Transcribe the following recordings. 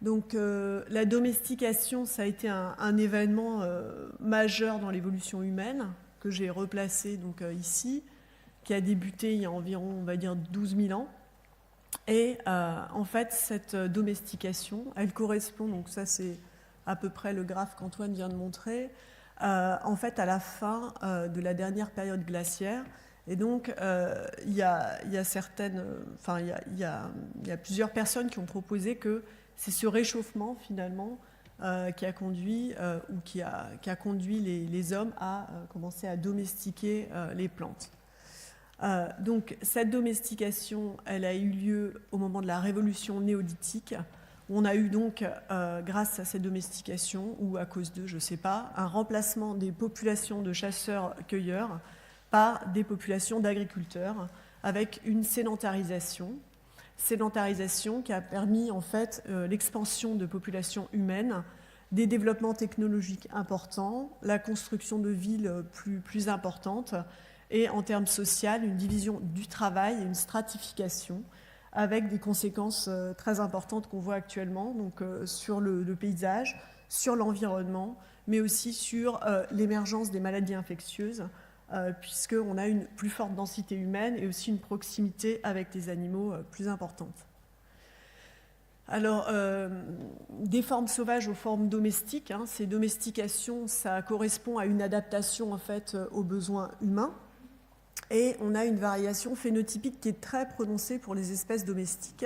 Donc la domestication, ça a été un événement majeur dans l'évolution humaine, que j'ai replacé donc, ici, qui a débuté il y a environ, on va dire, 12 000 ans. Et en fait, cette domestication, elle correspond, donc ça c'est à peu près le graphe qu'Antoine vient de montrer, en fait à la fin de la dernière période glaciaire. Et donc il y a plusieurs personnes qui ont proposé que c'est ce réchauffement finalement qui a conduit les hommes à commencer à domestiquer les plantes. Donc cette domestication, elle a eu lieu au moment de la révolution néolithique, où on a eu donc, grâce à cette domestication, ou à cause d'eux, je ne sais pas, un remplacement des populations de chasseurs-cueilleurs par des populations d'agriculteurs, avec une sédentarisation qui a permis en fait l'expansion de populations humaines, des développements technologiques importants, la construction de villes plus importantes, et en termes sociaux, une division du travail et une stratification avec des conséquences très importantes qu'on voit actuellement donc, sur le paysage, sur l'environnement, mais aussi sur l'émergence des maladies infectieuses, puisqu'on a une plus forte densité humaine et aussi une proximité avec des animaux plus importante. Alors, des formes sauvages aux formes domestiques, ces domestications, ça correspond à une adaptation en fait, aux besoins humains. Et on a une variation phénotypique qui est très prononcée pour les espèces domestiques.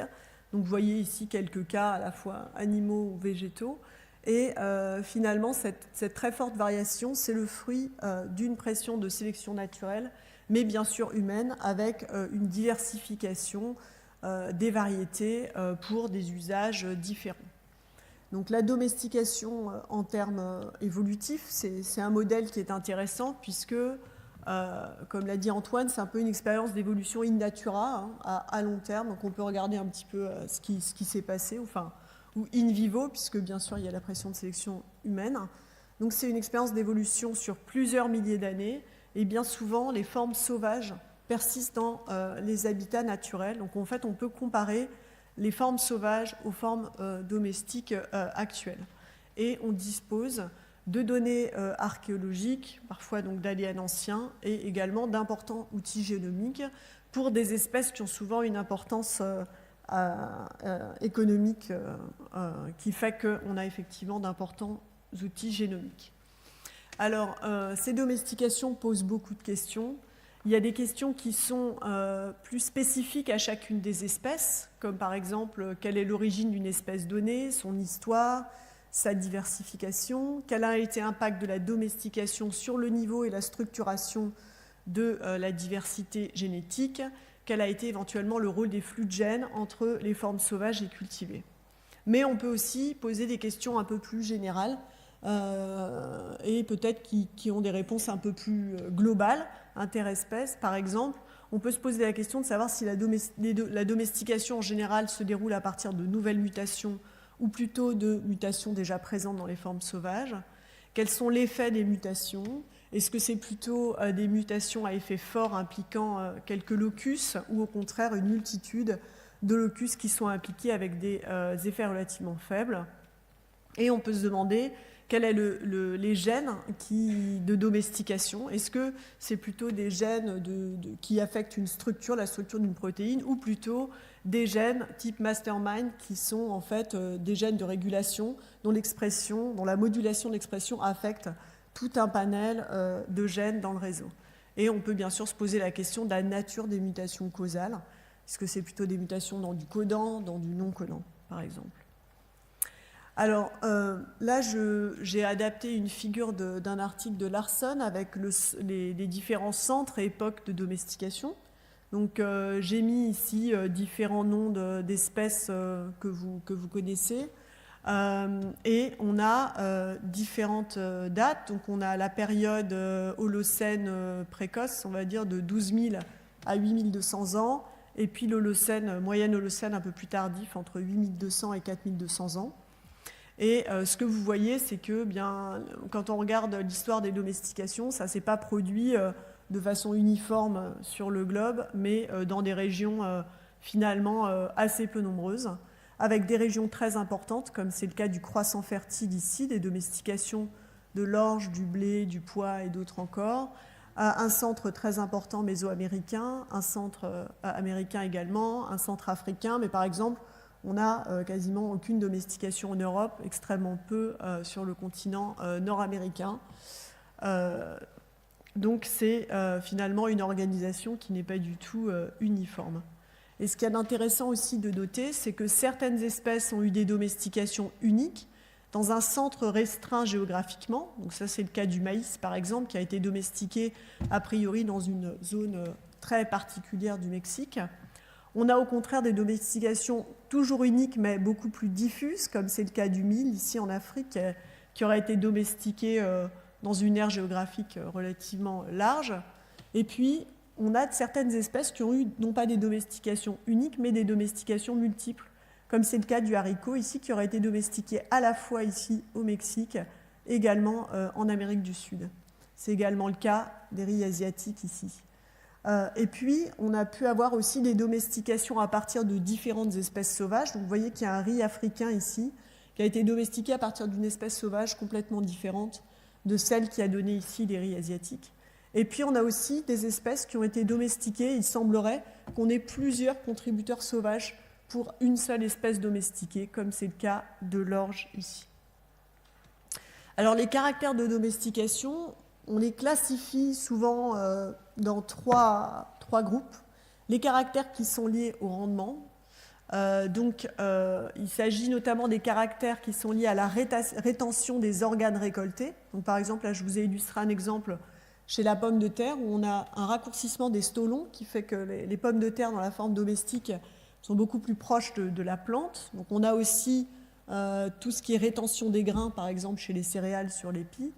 Donc vous voyez ici quelques cas à la fois animaux ou végétaux. Et finalement, cette très forte variation, c'est le fruit d'une pression de sélection naturelle, mais bien sûr humaine, avec une diversification des variétés pour des usages différents. Donc la domestication en termes évolutifs, c'est un modèle qui est intéressant puisque comme l'a dit Antoine, c'est un peu une expérience d'évolution in natura à long terme. Donc on peut regarder un petit peu ce qui s'est passé, ou in vivo, puisque bien sûr il y a la pression de sélection humaine. Donc c'est une expérience d'évolution sur plusieurs milliers d'années. Et bien souvent, les formes sauvages persistent dans les habitats naturels. Donc en fait, on peut comparer les formes sauvages aux formes domestiques actuelles. Et on dispose de données archéologiques, parfois donc d'ADN ancien, et également d'importants outils génomiques pour des espèces qui ont souvent une importance économique qui fait qu'on a effectivement d'importants outils génomiques. Alors, ces domestications posent beaucoup de questions. Il y a des questions qui sont plus spécifiques à chacune des espèces, comme par exemple, quelle est l'origine d'une espèce donnée, son histoire, sa diversification, quel a été l'impact de la domestication sur le niveau et la structuration de la diversité génétique, quel a été éventuellement le rôle des flux de gènes entre les formes sauvages et cultivées. Mais on peut aussi poser des questions un peu plus générales et peut-être qui ont des réponses un peu plus globales, interespèces. Par exemple, on peut se poser la question de savoir si la domestication en général se déroule à partir de nouvelles mutations ou plutôt de mutations déjà présentes dans les formes sauvages. Quels sont les effets des mutations? Est-ce que c'est plutôt des mutations à effet fort impliquant quelques locus ou au contraire une multitude de locus qui sont impliqués avec des effets relativement faibles? Et on peut se demander quels sont les gènes de domestication. Est-ce que c'est plutôt des gènes qui affectent la structure d'une protéine, ou plutôt des gènes type mastermind qui sont en fait des gènes de régulation dont la modulation de l'expression affecte tout un panel de gènes dans le réseau. Et on peut bien sûr se poser la question de la nature des mutations causales. Est-ce que c'est plutôt des mutations dans du codant, dans du non-codant, par exemple? Alors là, j'ai adapté une figure d'un article de Larson avec les différents centres et époques de domestication. Donc j'ai mis ici différents noms d'espèces que vous connaissez. Et on a différentes dates. Donc on a la période Holocène précoce, on va dire de 12 000 à 8 200 ans, et puis l'Holocène, moyenne Holocène un peu plus tardif, entre 8 200 et 4 200 ans. Et ce que vous voyez, c'est que quand on regarde l'histoire des domestications, ça ne s'est pas produit de façon uniforme sur le globe, mais dans des régions finalement assez peu nombreuses, avec des régions très importantes, comme c'est le cas du croissant fertile ici, des domestications de l'orge, du blé, du pois et d'autres encore, un centre très important mésoaméricain, un centre américain également, un centre africain, mais par exemple, on n'a quasiment aucune domestication en Europe, extrêmement peu sur le continent nord-américain. Donc c'est finalement une organisation qui n'est pas du tout uniforme. Et ce qu'il y a d'intéressant aussi de noter, c'est que certaines espèces ont eu des domestications uniques dans un centre restreint géographiquement. Donc ça, c'est le cas du maïs, par exemple, qui a été domestiqué a priori dans une zone très particulière du Mexique. On a au contraire des domestications toujours uniques, mais beaucoup plus diffuses, comme c'est le cas du mil, ici en Afrique, qui aurait été domestiqué dans une aire géographique relativement large. Et puis, on a certaines espèces qui ont eu non pas des domestications uniques, mais des domestications multiples, comme c'est le cas du haricot ici, qui aurait été domestiqué à la fois ici au Mexique, également en Amérique du Sud. C'est également le cas des riz asiatiques ici. Et puis, on a pu avoir aussi des domestications à partir de différentes espèces sauvages. Donc, vous voyez qu'il y a un riz africain ici, qui a été domestiqué à partir d'une espèce sauvage complètement différente de celle qui a donné ici les riz asiatiques. Et puis, on a aussi des espèces qui ont été domestiquées. Il semblerait qu'on ait plusieurs contributeurs sauvages pour une seule espèce domestiquée, comme c'est le cas de l'orge ici. Alors, les caractères de domestication, on les classifie souvent dans trois groupes. Les caractères qui sont liés au rendement. Il s'agit notamment des caractères qui sont liés à la rétention des organes récoltés. Donc, par exemple, là, je vous ai illustré un exemple chez la pomme de terre, où on a un raccourcissement des stolons qui fait que les pommes de terre dans la forme domestique sont beaucoup plus proches de la plante. Donc, on a aussi tout ce qui est rétention des grains, par exemple, chez les céréales sur l'épi.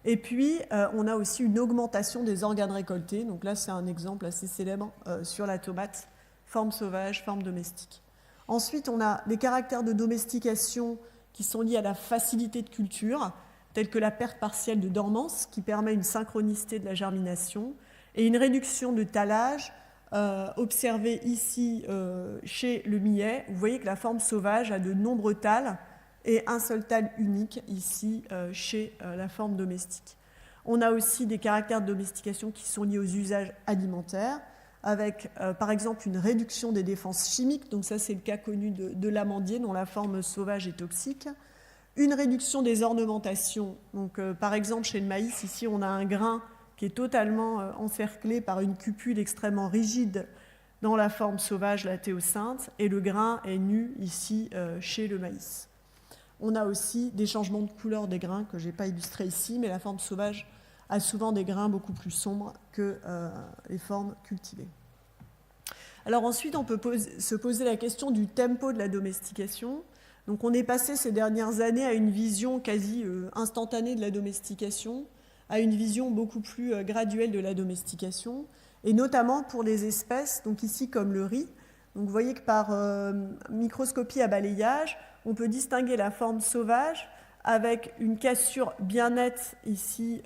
Et puis, on a aussi une augmentation des organes récoltés. Donc là, c'est un exemple assez célèbre sur la tomate, forme sauvage, forme domestique. Ensuite, on a les caractères de domestication qui sont liés à la facilité de culture, tels que la perte partielle de dormance, qui permet une synchronicité de la germination, et une réduction de tallage observée ici chez le millet. Vous voyez que la forme sauvage a de nombreux talles et un seul tall unique ici chez la forme domestique. On a aussi des caractères de domestication qui sont liés aux usages alimentaires, avec par exemple une réduction des défenses chimiques, donc ça c'est le cas connu de l'amandier dont la forme sauvage est toxique, une réduction des ornementations, donc par exemple chez le maïs, ici on a un grain qui est totalement encerclé par une cupule extrêmement rigide dans la forme sauvage, la théocinthe, et le grain est nu ici chez le maïs. On a aussi des changements de couleur des grains que je n'ai pas illustrés ici, mais la forme sauvage a souvent des grains beaucoup plus sombres que les formes cultivées. Alors ensuite, on peut se poser la question du tempo de la domestication. Donc on est passé ces dernières années à une vision quasi instantanée de la domestication, à une vision beaucoup plus graduelle de la domestication, et notamment pour les espèces, donc ici comme le riz. Donc vous voyez que par microscopie à balayage, on peut distinguer la forme sauvage avec une cassure bien nette ici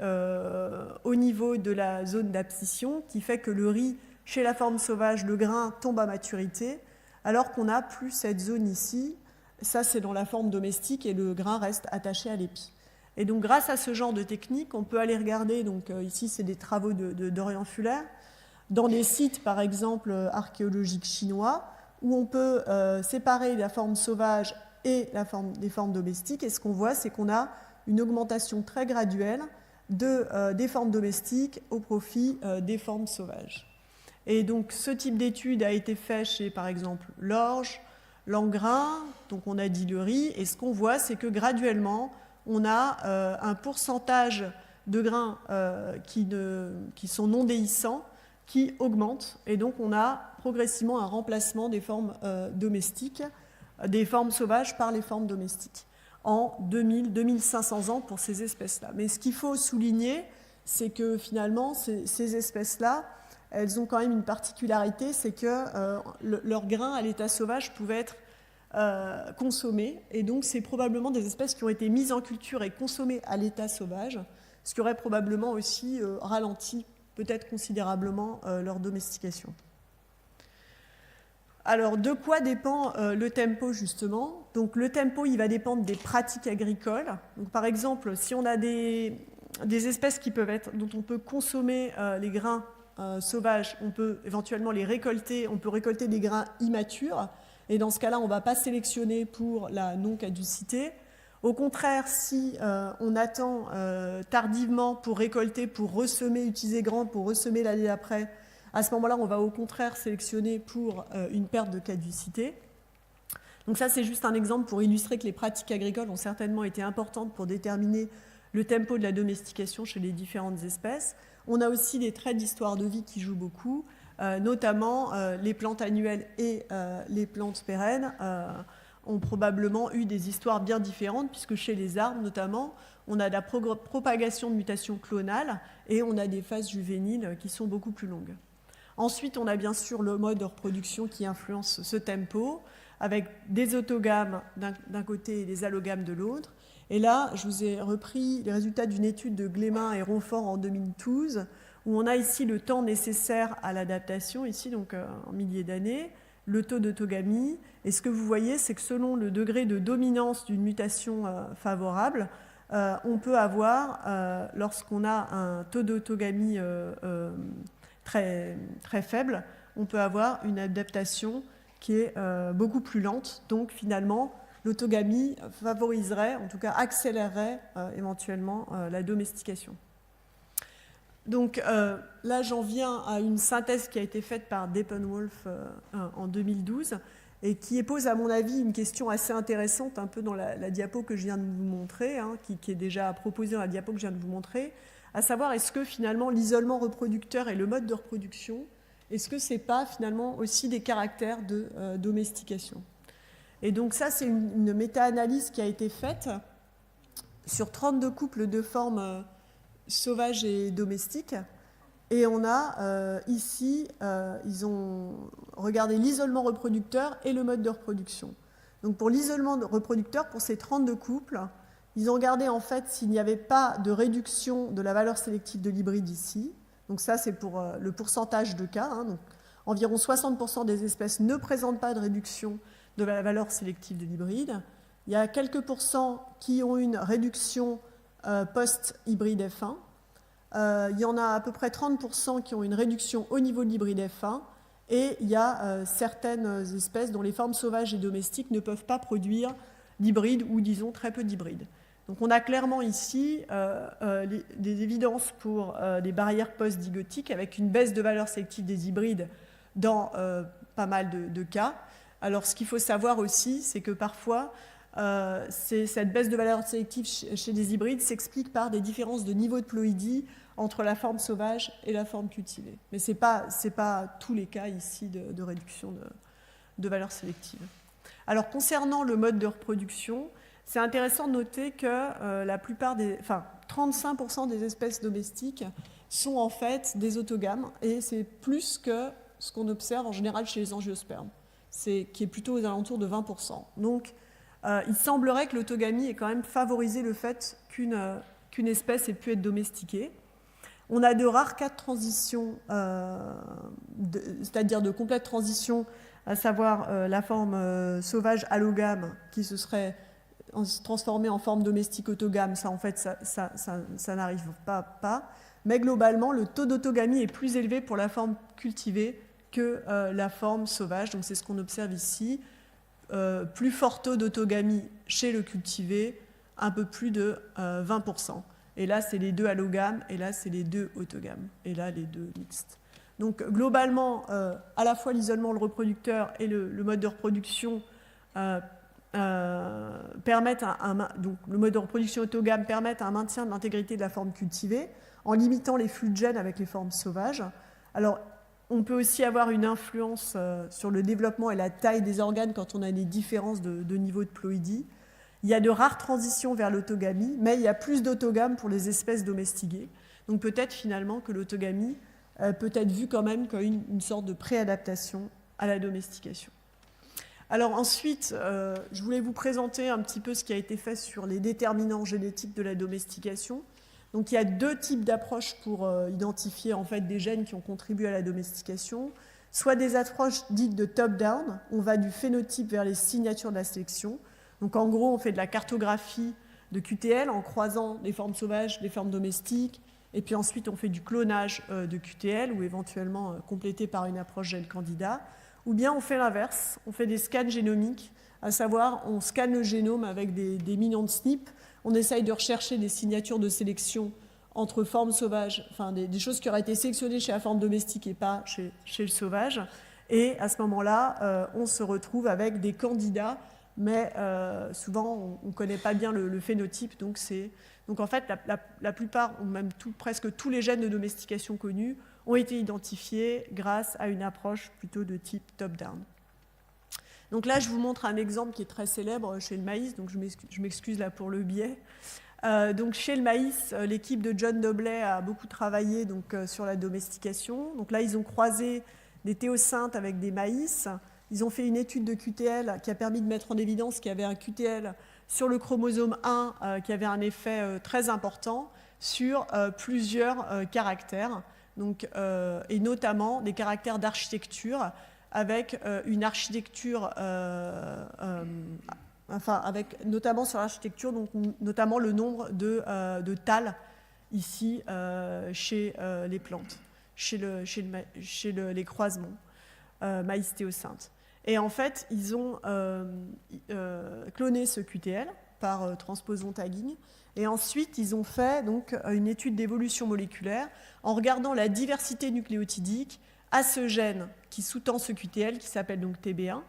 au niveau de la zone d'abscission, qui fait que le riz, chez la forme sauvage, le grain tombe à maturité, alors qu'on n'a plus cette zone ici. Ça, c'est dans la forme domestique et le grain reste attaché à l'épi. Et donc, grâce à ce genre de technique, on peut aller regarder, donc ici, c'est des travaux d'Orient Fuller, dans des sites, par exemple, archéologiques chinois, où on peut séparer la forme sauvage et des formes domestiques. Et ce qu'on voit, c'est qu'on a une augmentation très graduelle des formes domestiques au profit des formes sauvages. Et donc, ce type d'étude a été fait chez, par exemple, l'orge, l'engrais, donc on a dit le riz, et ce qu'on voit, c'est que graduellement, on a un pourcentage de grains qui sont non déhiscents qui augmente, et donc on a progressivement un remplacement des formes domestiques, des formes sauvages par les formes domestiques, en 2000-2500 ans pour ces espèces-là. Mais ce qu'il faut souligner, c'est que finalement, ces espèces-là, elles ont quand même une particularité, c'est que leurs grains à l'état sauvage pouvaient être consommés, et donc c'est probablement des espèces qui ont été mises en culture et consommées à l'état sauvage, ce qui aurait probablement aussi ralenti peut-être considérablement leur domestication. Alors, de quoi dépend le tempo, justement? Donc, le tempo, il va dépendre des pratiques agricoles. Donc, par exemple, si on a des espèces dont on peut consommer les grains sauvages, on peut éventuellement les récolter, on peut récolter des grains immatures, et dans ce cas-là, on ne va pas sélectionner pour la non-caducité. Au contraire, si on attend tardivement pour récolter, pour ressemer, utiliser grand pour ressemer l'année d'après, à ce moment-là, on va au contraire sélectionner pour une perte de caducité. Donc ça, c'est juste un exemple pour illustrer que les pratiques agricoles ont certainement été importantes pour déterminer le tempo de la domestication chez les différentes espèces. On a aussi des traits d'histoire de vie qui jouent beaucoup, notamment les plantes annuelles et les plantes pérennes ont probablement eu des histoires bien différentes, puisque chez les arbres notamment, on a de la propagation de mutations clonales et on a des phases juvéniles qui sont beaucoup plus longues. Ensuite, on a bien sûr le mode de reproduction qui influence ce tempo, avec des autogames d'un côté et des allogames de l'autre. Et là, je vous ai repris les résultats d'une étude de Glemin et Ronfort en 2012, où on a ici le temps nécessaire à l'adaptation, ici donc en milliers d'années, le taux d'autogamie. Et ce que vous voyez, c'est que selon le degré de dominance d'une mutation favorable, on peut avoir, lorsqu'on a un taux d'autogamie très, très faible, on peut avoir une adaptation qui est beaucoup plus lente. Donc finalement, l'autogamie favoriserait, en tout cas accélérerait éventuellement la domestication. Donc là, j'en viens à une synthèse qui a été faite par Deppenwolf en 2012 et qui pose, à mon avis, une question assez intéressante, un peu dans la diapo que je viens de vous montrer, qui est déjà proposée dans la diapo que je viens de vous montrer, à savoir, est-ce que finalement l'isolement reproducteur et le mode de reproduction, est-ce que ce n'est pas finalement aussi des caractères de domestication? Et donc ça, c'est une méta-analyse qui a été faite sur 32 couples de formes sauvages et domestiques. Et on a ici, ils ont regardé l'isolement reproducteur et le mode de reproduction. Donc pour l'isolement reproducteur, pour ces 32 couples, ils ont regardé en fait s'il n'y avait pas de réduction de la valeur sélective de l'hybride ici. Donc ça, c'est pour le pourcentage de cas. Donc environ 60% des espèces ne présentent pas de réduction de la valeur sélective de l'hybride. Il y a quelques pourcents qui ont une réduction post-hybride F1. Il y en a à peu près 30% qui ont une réduction au niveau de l'hybride F1. Et il y a certaines espèces dont les formes sauvages et domestiques ne peuvent pas produire d'hybride ou, disons, très peu d'hybrides. Donc on a clairement ici des évidences pour des barrières post-digotiques avec une baisse de valeur sélective des hybrides dans pas mal de cas. Alors ce qu'il faut savoir aussi, c'est que parfois, cette baisse de valeur sélective chez des hybrides s'explique par des différences de niveau de ploïdie entre la forme sauvage et la forme cultivée. Mais ce n'est pas tous les cas ici de réduction de valeur sélective. Alors concernant le mode de reproduction, c'est intéressant de noter que la plupart 35% des espèces domestiques sont en fait des autogames, et c'est plus que ce qu'on observe en général chez les angiospermes, qui est plutôt aux alentours de 20%. Donc il semblerait que l'autogamie ait quand même favorisé le fait qu'une espèce ait pu être domestiquée. On a de rares cas de transition, c'est-à-dire de complète transition, à savoir la forme sauvage allogame qui se serait transformée en forme domestique autogame. Ça, en fait, ça n'arrive pas. Mais globalement, le taux d'autogamie est plus élevé pour la forme cultivée que la forme sauvage. Donc c'est ce qu'on observe ici. Plus fort taux d'autogamie chez le cultivé, un peu plus de 20%. Et là, c'est les deux allogames, et là, c'est les deux autogames, et là, les deux mixtes. Donc globalement, à la fois l'isolement le reproducteur et le mode de reproduction permettent donc le mode de reproduction autogame permettent un maintien de l'intégrité de la forme cultivée en limitant les flux de gènes avec les formes sauvages. Alors, on peut aussi avoir une influence sur le développement et la taille des organes quand on a des différences de niveau de ploïdie. Il y a de rares transitions vers l'autogamie, mais il y a plus d'autogames pour les espèces domestiquées. Donc peut-être finalement que l'autogamie peut être vue quand même comme une sorte de préadaptation à la domestication. Alors ensuite, je voulais vous présenter un petit peu ce qui a été fait sur les déterminants génétiques de la domestication. Donc il y a deux types d'approches pour identifier en fait des gènes qui ont contribué à la domestication. soit des approches dites de top-down, on va du phénotype vers les signatures de la sélection. Donc en gros, on fait de la cartographie de QTL en croisant des formes sauvages, des formes domestiques, et puis ensuite on fait du clonage de QTL ou éventuellement complété par une approche gène candidat. Ou bien on fait l'inverse, on fait des scans génomiques, à savoir on scanne le génome avec des millions de SNP, on essaye de rechercher des signatures de sélection entre formes sauvages, enfin des choses qui auraient été sélectionnées chez la forme domestique et pas chez le sauvage. Et à ce moment-là, on se retrouve avec des candidats, mais souvent on ne connaît pas bien le phénotype. Donc en fait, la plupart, ou même presque tous les gènes de domestication connus ont été identifiés grâce à une approche plutôt de type top-down. Donc là, je vous montre un exemple qui est très célèbre chez le maïs, donc je m'excuse là pour le biais. Donc chez le maïs, l'équipe de John Dobley a beaucoup travaillé sur la domestication. Donc là, ils ont croisé des théocyntes avec des maïs. Ils ont fait une étude de QTL qui a permis de mettre en évidence qu'il y avait un QTL sur le chromosome 1 qui avait un effet très important sur plusieurs caractères, et notamment des caractères d'architecture, avec une architecture, notamment sur l'architecture, donc notamment le nombre de thalles ici chez les plantes, chez les croisements maïs-théocyntes. Et en fait, ils ont cloné ce QTL par transposon tagging, et ensuite ils ont fait donc une étude d'évolution moléculaire en regardant la diversité nucléotidique à ce gène qui sous-tend ce QTL, qui s'appelle donc TB1.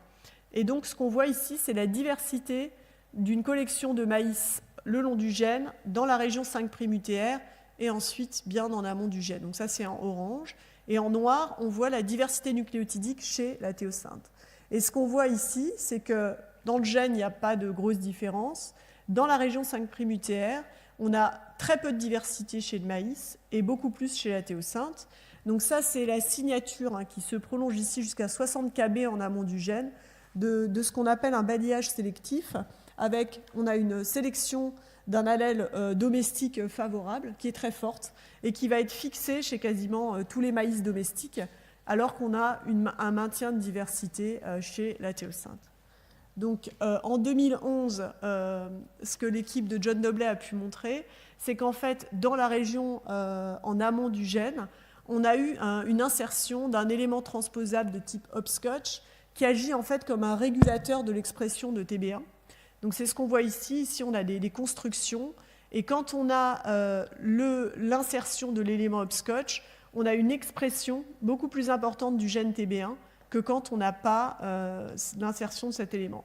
Et donc ce qu'on voit ici, c'est la diversité d'une collection de maïs le long du gène, dans la région 5' UTR, et ensuite bien en amont du gène. Donc ça, c'est en orange. Et en noir, on voit la diversité nucléotidique chez la théocynte. Et ce qu'on voit ici, c'est que dans le gène, il n'y a pas de grosse différence. Dans la région 5' UTR, on a très peu de diversité chez le maïs et beaucoup plus chez la théocynte. Donc ça, c'est la signature qui se prolonge ici jusqu'à 60 kb en amont du gène de ce qu'on appelle un balayage sélectif. On a une sélection d'un allèle domestique favorable qui est très forte et qui va être fixée chez quasiment tous les maïs domestiques, alors qu'on a un maintien de diversité chez la théocynte. Donc en 2011, ce que l'équipe de John Dobley a pu montrer, c'est qu'en fait, dans la région en amont du gène, on a eu une insertion d'un élément transposable de type hopscotch qui agit en fait comme un régulateur de l'expression de TB1. Donc c'est ce qu'on voit ici. Ici, on a des constructions. Et quand on a l'insertion de l'élément hopscotch, on a une expression beaucoup plus importante du gène TB1 que quand on n'a pas l'insertion de cet élément.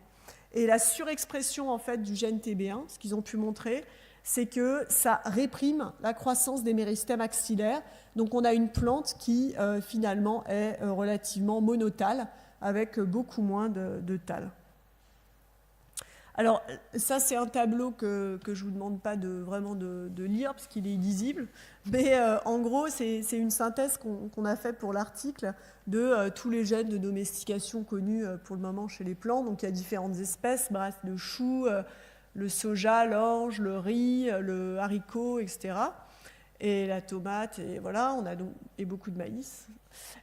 Et la surexpression en fait, du gène TB1, ce qu'ils ont pu montrer, c'est que ça réprime la croissance des méristèmes axillaires. Donc on a une plante qui finalement est relativement monotale, avec beaucoup moins de thalles. Alors ça, c'est un tableau que je ne vous demande pas vraiment de lire, parce qu'il est illisible. Mais en gros, c'est une synthèse qu'on a fait pour l'article de tous les gènes de domestication connus pour le moment chez les plants. Donc il y a différentes espèces, le chou, le soja, l'orge, le riz, le haricot, etc. Et la tomate, et voilà, on a donc beaucoup de maïs.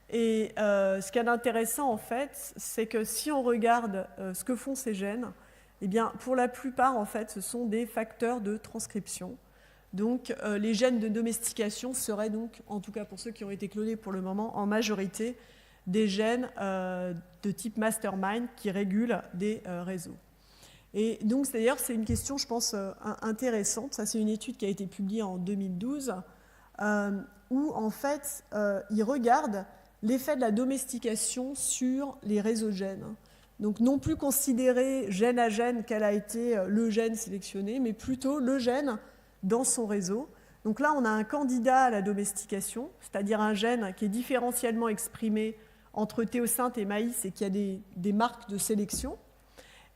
Et ce qui est intéressant, en fait, c'est que si on regarde ce que font ces gènes, eh bien, pour la plupart, en fait, ce sont des facteurs de transcription. Donc, les gènes de domestication seraient donc, en tout cas pour ceux qui ont été clonés pour le moment, en majorité des gènes de type mastermind qui régulent des réseaux. Et donc, d'ailleurs, c'est une question, je pense, intéressante. Ça, c'est une étude qui a été publiée en 2012, où, en fait, ils regardent l'effet de la domestication sur les réseaux gènes. Donc, non plus considérer gène à gène quel a été le gène sélectionné, mais plutôt le gène dans son réseau. Donc là, on a un candidat à la domestication, c'est-à-dire un gène qui est différentiellement exprimé entre théocynte et maïs et qui a des marques de sélection.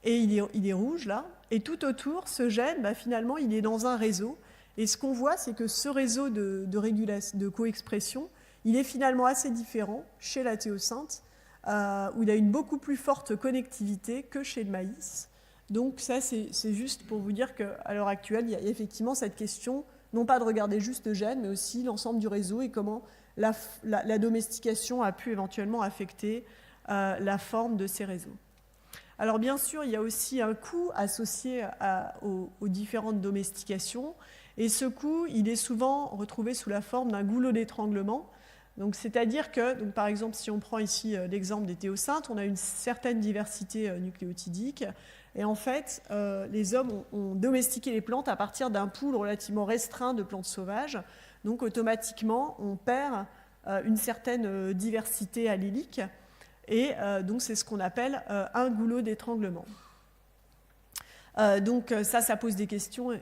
Et il est rouge, là. Et tout autour, ce gène, finalement, il est dans un réseau. Et ce qu'on voit, c'est que ce réseau de coexpression, il est finalement assez différent chez la théocynte, où il a une beaucoup plus forte connectivité que chez le maïs. Donc ça, c'est juste pour vous dire qu'à l'heure actuelle, il y a effectivement cette question, non pas de regarder juste le gène, mais aussi l'ensemble du réseau et comment la domestication a pu éventuellement affecter la forme de ces réseaux. Alors bien sûr, il y a aussi un coût associé aux différentes domestications, et ce coût, il est souvent retrouvé sous la forme d'un goulot d'étranglement. Donc, c'est-à-dire que, donc, par exemple, si on prend ici l'exemple des théocyntes, on a une certaine diversité nucléotidique, et en fait, les hommes ont domestiqué les plantes à partir d'un pool relativement restreint de plantes sauvages. Donc, automatiquement, on perd une certaine diversité allélique, et donc c'est ce qu'on appelle un goulot d'étranglement. Donc ça pose des questions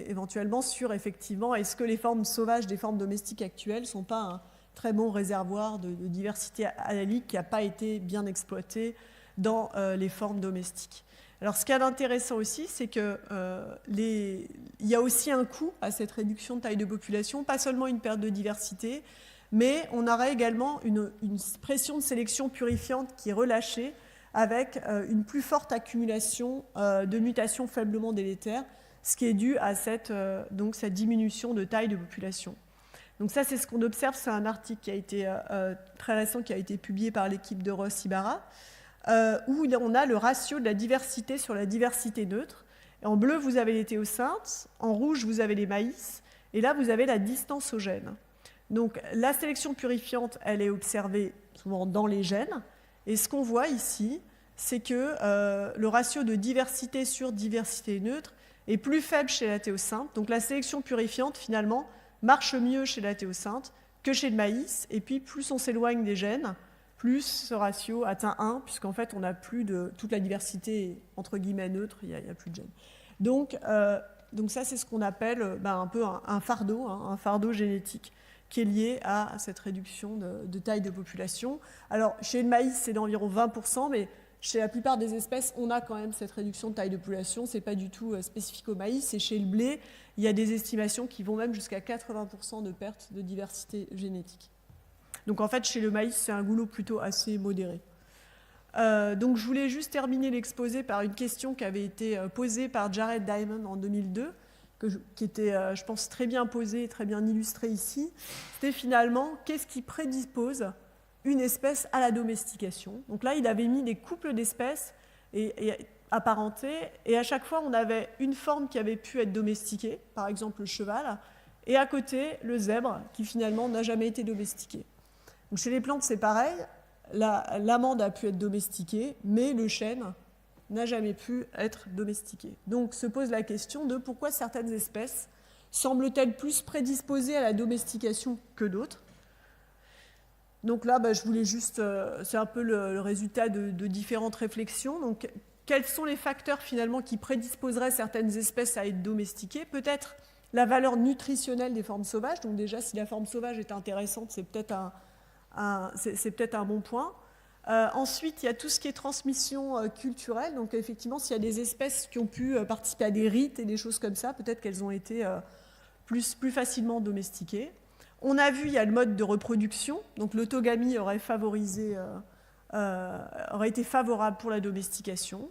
éventuellement sur, effectivement, est-ce que les formes sauvages des formes domestiques actuelles ne sont pas un très bon réservoir de diversité allélique qui n'a pas été bien exploité dans les formes domestiques. Alors ce qui est intéressant aussi, c'est qu'il y a aussi un coût à cette réduction de taille de population, pas seulement une perte de diversité, mais on aurait également une pression de sélection purifiante qui est relâchée avec une plus forte accumulation de mutations faiblement délétères, ce qui est dû à cette diminution de taille de population. Donc ça, c'est ce qu'on observe, c'est un article qui a été très récent, qui a été publié par l'équipe de Ross-Ibarra, où on a le ratio de la diversité sur la diversité neutre. Et en bleu, vous avez les théocyntes, en rouge, vous avez les maïs, et là, vous avez la distance aux gènes. Donc la sélection purifiante, elle est observée souvent dans les gènes, et ce qu'on voit ici, c'est que le ratio de diversité sur diversité neutre est plus faible chez la théocynte. Donc la sélection purifiante, finalement, marche mieux chez la théocynte que chez le maïs, et puis plus on s'éloigne des gènes, plus ce ratio atteint 1, puisqu'en fait, on n'a plus de toute la diversité, entre guillemets, neutre, il n'y a plus de gènes. Donc ça, c'est ce qu'on appelle un peu un fardeau génétique, qui est lié à cette réduction de taille de population. Alors, chez le maïs, c'est d'environ 20%, mais chez la plupart des espèces, on a quand même cette réduction de taille de population. Ce n'est pas du tout spécifique au maïs. Et chez le blé, il y a des estimations qui vont même jusqu'à 80% de perte de diversité génétique. Donc, en fait, chez le maïs, c'est un goulot plutôt assez modéré. Donc, je voulais juste terminer l'exposé par une question qui avait été posée par Jared Diamond en 2002, qui était, je pense, très bien posée et très bien illustrée ici. C'était finalement, qu'est-ce qui prédispose une espèce à la domestication? Donc là, il avait mis des couples d'espèces apparentées, et à chaque fois, on avait une forme qui avait pu être domestiquée, par exemple le cheval, et à côté, le zèbre, qui finalement n'a jamais été domestiqué. Donc chez les plantes, c'est pareil. L'amande a pu être domestiquée, mais le chêne n'a jamais pu être domestiqué. Donc se pose la question de pourquoi certaines espèces semblent-elles plus prédisposées à la domestication que d'autres. Donc là, je voulais juste, c'est un peu le résultat de différentes réflexions. Donc quels sont les facteurs finalement qui prédisposeraient certaines espèces à être domestiquées? Peut-être la valeur nutritionnelle des formes sauvages. Donc déjà, si la forme sauvage est intéressante, c'est peut-être un bon point. Ensuite, il y a tout ce qui est transmission culturelle. Donc, effectivement, s'il y a des espèces qui ont pu participer à des rites et des choses comme ça, peut-être qu'elles ont été plus facilement domestiquées. On a vu, il y a le mode de reproduction. Donc, l'autogamie aurait été favorable pour la domestication.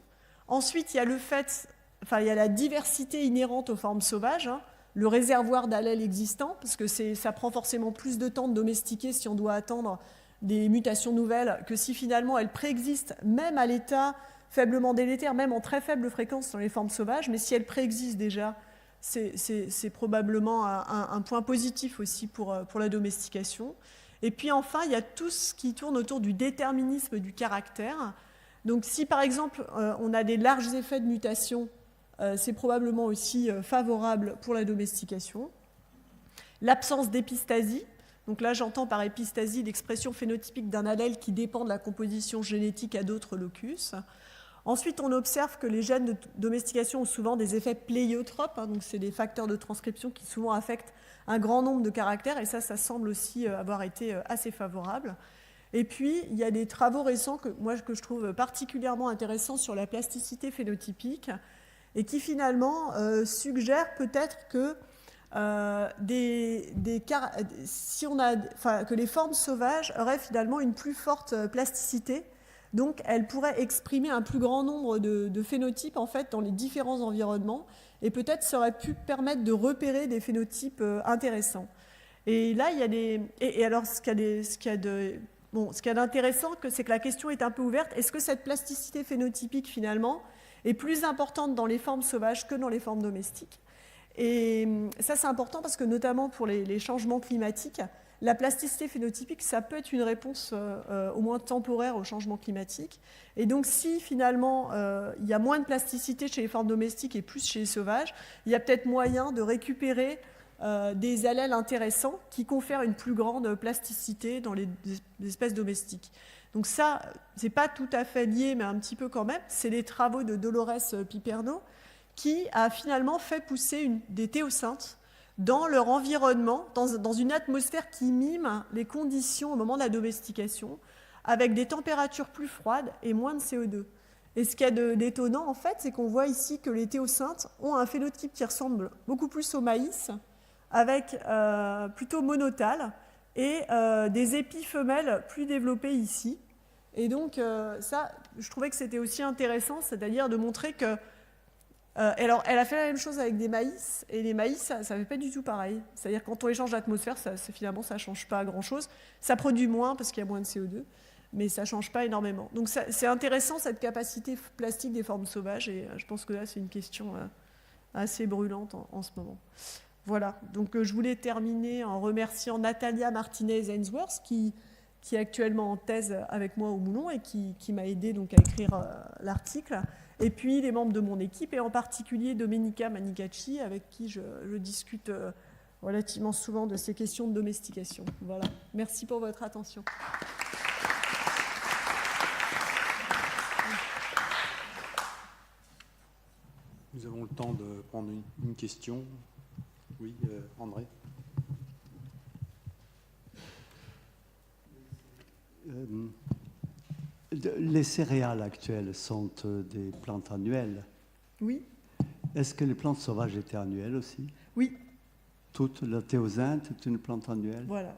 Ensuite, il y a il y a la diversité inhérente aux formes sauvages, le réservoir d'allèles existants, parce que ça prend forcément plus de temps de domestiquer si on doit attendre des mutations nouvelles que si finalement elles préexistent, même à l'état faiblement délétère, même en très faible fréquence dans les formes sauvages, mais si elles préexistent déjà, c'est probablement un point positif aussi pour la domestication. Et puis enfin, il y a tout ce qui tourne autour du déterminisme du caractère. Donc si par exemple on a des larges effets de mutation, c'est probablement aussi favorable pour la domestication. L'absence d'épistasie. Donc là, j'entends par épistasie l'expression phénotypique d'un allèle qui dépend de la composition génétique à d'autres locus. Ensuite, on observe que les gènes de domestication ont souvent des effets pléiotropes, donc c'est des facteurs de transcription qui souvent affectent un grand nombre de caractères, et ça semble aussi avoir été assez favorable. Et puis, il y a des travaux récents que je trouve particulièrement intéressants sur la plasticité phénotypique, et qui finalement suggèrent peut-être que que les formes sauvages auraient finalement une plus forte plasticité, donc elles pourraient exprimer un plus grand nombre de phénotypes en fait dans les différents environnements, et peut-être ça aurait pu permettre de repérer des phénotypes intéressants. Et là, il y a des... Et alors, ce qu'il y a d'intéressant, c'est que la question est un peu ouverte. Est-ce que cette plasticité phénotypique, finalement, est plus importante dans les formes sauvages que dans les formes domestiques? Et ça, c'est important parce que, notamment pour les changements climatiques, la plasticité phénotypique, ça peut être une réponse au moins temporaire au changement climatique. Et donc, si finalement, il y a moins de plasticité chez les formes domestiques et plus chez les sauvages, il y a peut-être moyen de récupérer des allèles intéressants qui confèrent une plus grande plasticité dans les espèces domestiques. Donc ça, c'est pas tout à fait lié, mais un petit peu quand même. C'est les travaux de Dolores Piperno qui a finalement fait pousser des théocyntes dans leur environnement, dans une atmosphère qui mime les conditions au moment de la domestication, avec des températures plus froides et moins de CO2. Et ce qu'il y a d'étonnant, en fait, c'est qu'on voit ici que les théocyntes ont un phénotype qui ressemble beaucoup plus au maïs, avec plutôt monotale, et des épis femelles plus développés ici. Et donc, ça, je trouvais que c'était aussi intéressant, c'est-à-dire de montrer que alors, elle a fait la même chose avec des maïs, et les maïs, ça ne fait pas du tout pareil. C'est-à-dire quand on les change d'atmosphère, finalement, ça ne change pas grand-chose. Ça produit moins parce qu'il y a moins de CO2, mais ça ne change pas énormément. Donc c'est intéressant, cette capacité plastique des formes sauvages, et je pense que là, c'est une question assez brûlante en ce moment. Voilà, donc je voulais terminer en remerciant Natalia Martinez-Ainsworth, qui est actuellement en thèse avec moi au Moulon, et qui m'a aidé donc, à écrire l'article. Et puis les membres de mon équipe, et en particulier Domenica Manicacci, avec qui je discute relativement souvent de ces questions de domestication. Voilà. Merci pour votre attention. Nous avons le temps de prendre une question. Oui, André. Les céréales actuelles sont des plantes annuelles. Oui. Est-ce que les plantes sauvages étaient annuelles aussi? Oui. Toute la théosinte est une plante annuelle? Voilà.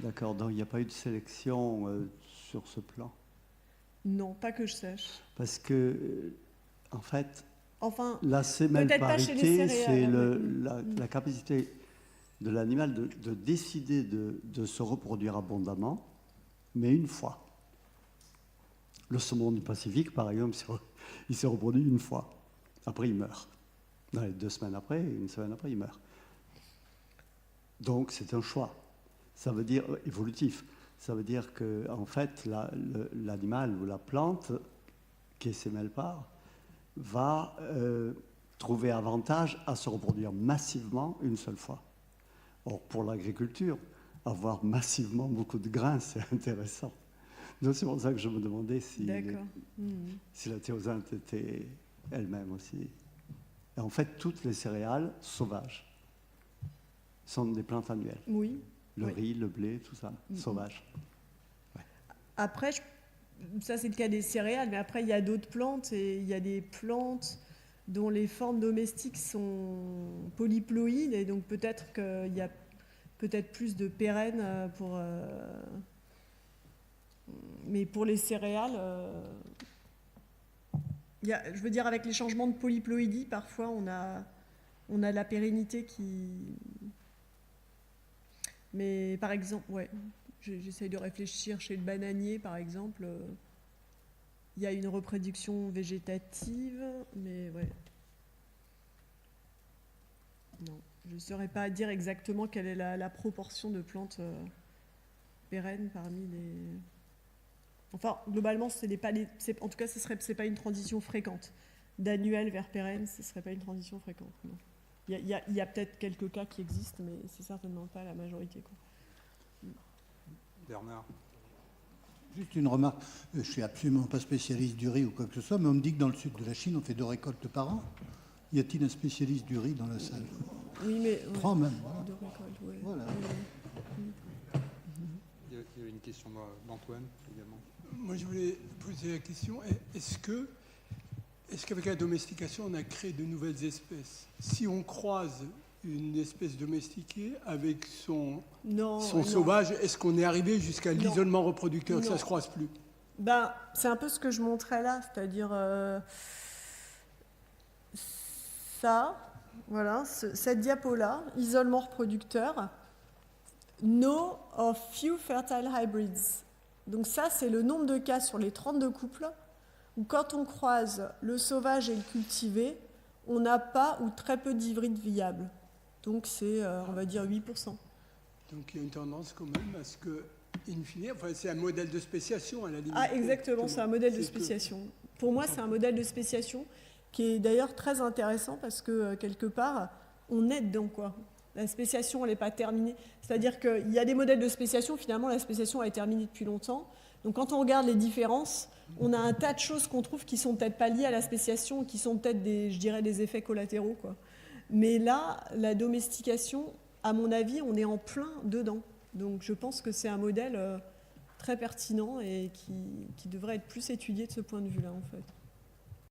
D'accord, donc il n'y a pas eu de sélection sur ce plan? Non, pas que je sache. Parce que, en fait, enfin, la sémelparité, c'est hein, la capacité de l'animal de décider de se reproduire abondamment, mais une fois. Le saumon du Pacifique, par exemple, il se reproduit une fois. Après, il meurt. 2 semaines après, 1 semaine après, il meurt. Donc, c'est un choix. Ça veut dire évolutif. Ça veut dire que, en fait, l'animal ou la plante qui est sémelpare va trouver avantage à se reproduire massivement une seule fois. Or, pour l'agriculture, avoir massivement beaucoup de grains, c'est intéressant. Donc, c'est pour ça que je me demandais si la théosinte était elle-même aussi. Et en fait, toutes les céréales sauvages sont des plantes annuelles. Oui. Le riz, le blé, tout ça, sauvage. Ouais. Après, ça c'est le cas des céréales, mais après il y a d'autres plantes, et il y a des plantes dont les formes domestiques sont polyploïdes, et donc peut-être qu'il y a peut-être plus de pérennes pour... mais pour les céréales, je veux dire, avec les changements de polyploïdie, parfois on a la pérennité qui... Mais par exemple, ouais, j'essaye de réfléchir, chez le bananier par exemple, il y a une reproduction végétative, mais ouais. Non, je ne saurais pas dire exactement quelle est la proportion de plantes pérennes parmi les... Enfin, globalement, en tout cas, c'est pas une transition fréquente. D'annuel vers pérenne, ce ne serait pas une transition fréquente. Non. Il y a peut-être quelques cas qui existent, mais c'est certainement pas la majorité, quoi. Bernard. Juste une remarque. Je ne suis absolument pas spécialiste du riz ou quoi que ce soit, mais on me dit que dans le sud de la Chine, on fait 2 récoltes par an. Y a-t-il un spécialiste du riz dans la salle? Oui, mais... 3 même. Voilà. 2 récoltes, ouais. Voilà. Il y a une question d'Antoine également. Moi, je voulais poser la question, est-ce qu'avec la domestication, on a créé de nouvelles espèces? Si on croise une espèce domestiquée avec son sauvage, est-ce qu'on est arrivé jusqu'à l'isolement reproducteur, que ça ne se croise plus? C'est un peu ce que je montrais là, c'est-à-dire ça, voilà, cette diapo-là, isolement reproducteur, no of few fertile hybrids. Donc ça, c'est le nombre de cas sur les 32 couples où quand on croise le sauvage et le cultivé, on n'a pas ou très peu d'hybrides viables. Donc c'est, on va dire, 8%. Donc il y a une tendance quand même à ce que, in fine, enfin, c'est un modèle de spéciation à la limite. Ah, exactement, c'est un modèle de spéciation. Pour moi, c'est un modèle de spéciation qui est d'ailleurs très intéressant parce que, quelque part, on est dedans, quoi. La spéciation, elle n'est pas terminée. C'est-à-dire qu'il y a des modèles de spéciation, finalement, la spéciation elle est terminée depuis longtemps. Donc quand on regarde les différences, on a un tas de choses qu'on trouve qui sont peut-être pas liées à la spéciation, qui sont peut-être des effets collatéraux, quoi. Mais là, la domestication, à mon avis, on est en plein dedans. Donc je pense que c'est un modèle très pertinent et qui devrait être plus étudié de ce point de vue-là, en fait.